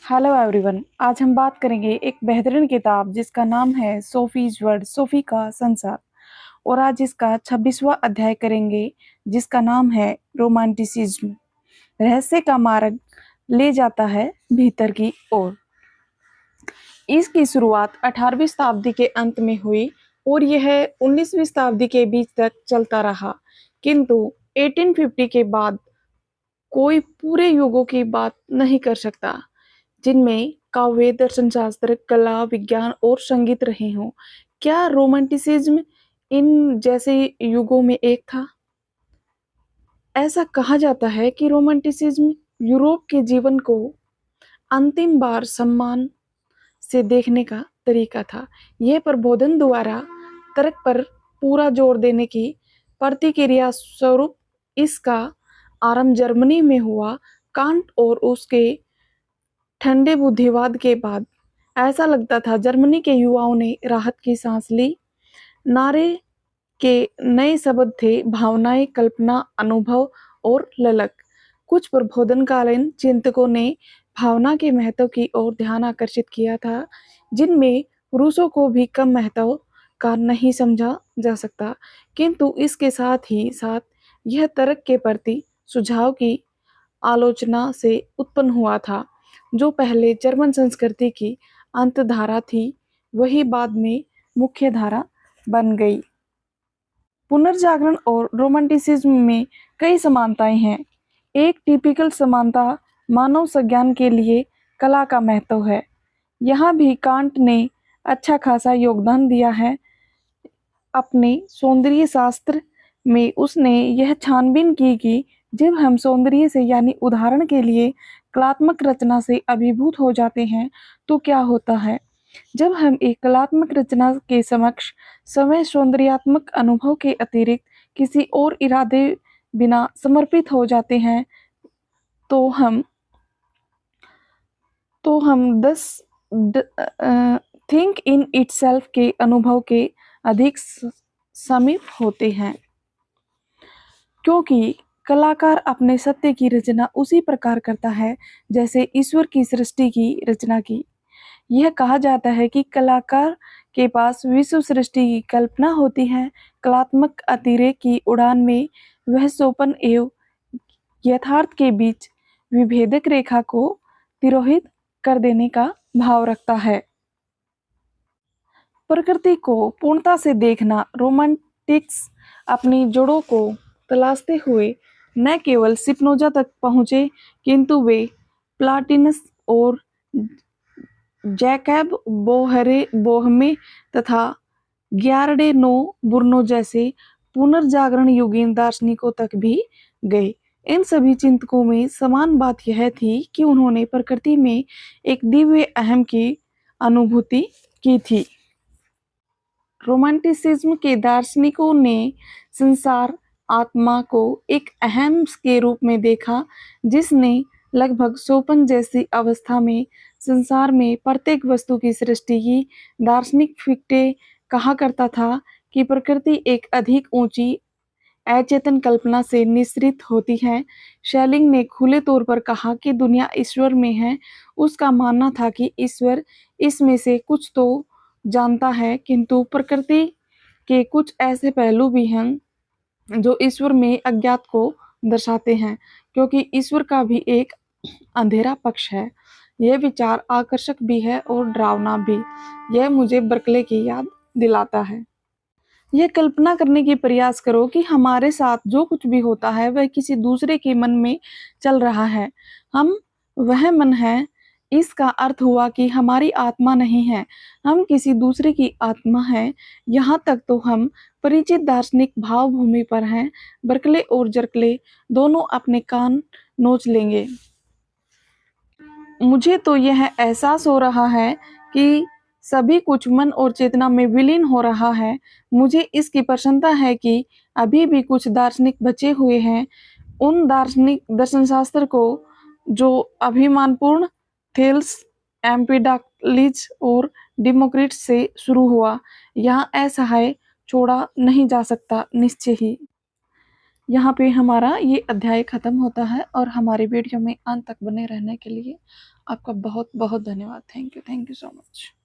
Hello everyone. आज हम बात करेंगे एक बेहतरीन किताब जिसका नाम है सोफीज वर्ल्ड, सोफी का संसार। और आज इसका 26वां अध्याय करेंगे जिसका नाम है रोमांटिसिज्म। रहस्य का मार्ग ले जाता है भीतर की ओर। इसकी शुरुआत 18वीं शताब्दी के अंत में हुई और यह 19वीं शताब्दी के बीच तक चलता रहा, किंतु 1850 के बाद कोई पूरे युगों की बात नहीं कर सकता जिनमें काव्य, दर्शन शास्त्र, कला, विज्ञान और संगीत रहे हों। क्या रोमांटिसिज्म इन जैसे युगों में एक था? ऐसा कहा जाता है कि रोमांटिसिज्म यूरोप के जीवन को अंतिम बार सम्मान से देखने का तरीका था। यह प्रबोधन द्वारा तर्क पर पूरा जोर देने की प्रतिक्रिया स्वरूप इसका आरंभ जर्मनी में हुआ। कांट और उसके ठंडे बुद्धिवाद के बाद ऐसा लगता था जर्मनी के युवाओं ने राहत की सांस ली। नारे के नए शब्द थे भावनाएं, कल्पना, अनुभव और ललक। कुछ प्रबोधनकालीन चिंतकों ने भावना के महत्व की ओर ध्यान आकर्षित किया था, जिनमें रूसों को भी कम महत्व का नहीं समझा जा सकता। किंतु इसके साथ ही साथ यह तर्क के प्रति सुझाव की आलोचना से उत्पन्न हुआ था। जो पहले जर्मन संस्कृति की अंतधारा थी, वही बाद में मुख्य धारा बन गई। पुनर्जागरण और रोमांटिसिज्म में कई समानताएं हैं। एक टिपिकल समानता मानव संज्ञान के लिए कला का महत्व है। यहाँ भी कांट ने अच्छा खासा योगदान दिया है। अपने सौंदर्य शास्त्र में उसने यह छानबीन की कि जब हम सौंदर्य से यानी उदाहरण के लिए कलात्मक रचना से अभिभूत हो जाते हैं तो क्या होता है। जब हम एक कलात्मक रचना के समक्ष समय सौंदर्यात्मक अनुभव के अतिरिक्त किसी और इरादे बिना समर्पित हो जाते हैं तो हम दस थिंक इन इटसेल्फ के अनुभव के अधिक समीप होते हैं, क्योंकि कलाकार अपने सत्य की रचना उसी प्रकार करता है जैसे ईश्वर की सृष्टि की रचना की। यह कहा जाता है कि कलाकार के पास विश्व सृष्टि की कल्पना होती है। कलात्मक अतिरेक की उड़ान में वह सोपन एवं यथार्थ के बीच विभेदक रेखा को तिरोहित कर देने का भाव रखता है। प्रकृति को पूर्णता से देखना। रोमांटिक्स अपनी जड़ों को तलाशते हुए न केवल स्पिनोजा तक पहुंचे, किंतु वे प्लॉटिनस और जैकब बोहमे तथा ग्यारडे बुर्नो जैसे पुनर्जागरण युगीन दार्शनिकों तक भी गए। इन सभी चिंतकों में समान बात यह थी कि उन्होंने प्रकृति में एक दिव्य अहम की अनुभूति की थी। रोमांटिसिज्म के दार्शनिकों ने संसार आत्मा को एक अहम के रूप में देखा, जिसने लगभग सोपन जैसी अवस्था में संसार में प्रत्येक वस्तु की सृष्टि की। दार्शनिक फिक्टे कहा करता था कि प्रकृति एक अधिक ऊंची अचेतन कल्पना से निश्रित होती है। शेलिंग ने खुले तौर पर कहा कि दुनिया ईश्वर में है। उसका मानना था कि ईश्वर इसमें से कुछ तो जानता है, किंतु प्रकृति के कुछ ऐसे पहलू भी हैं जो ईश्वर में अज्ञात को दर्शाते हैं, क्योंकि ईश्वर का भी एक अंधेरा पक्ष है। यह विचार आकर्षक भी है और डरावना भी। यह मुझे बर्कले की याद दिलाता है। यह कल्पना करने की प्रयास करो कि हमारे साथ जो कुछ भी होता है वह किसी दूसरे के मन में चल रहा है। हम वह मन है। इसका अर्थ हुआ कि हमारी आत्मा नहीं है, हम किसी दूसरे की आत्मा है। यहाँ तक तो हम परिचित दार्शनिक भाव भूमि पर हैं। बर्कले और जर्कले दोनों अपने कान नोच लेंगे। मुझे तो यह एहसास हो रहा है कि सभी कुछ मन और चेतना में विलीन हो रहा है। मुझे इसकी प्रसन्नता है कि अभी भी कुछ दार्शनिक बचे हुए हैं। उन दार्शनिक दर्शनशास्त्र को जो अभिमानपूर्ण थेल्स, एम्पिडाक्लिज और डिमोक्रिटस से शुरू हुआ, यहाँ असहाय छोड़ा नहीं जा सकता निश्चय ही। यहाँ पे हमारा ये अध्याय खत्म होता है और हमारे वीडियो में अंत तक बने रहने के लिए आपका बहुत बहुत धन्यवाद। Thank you so much.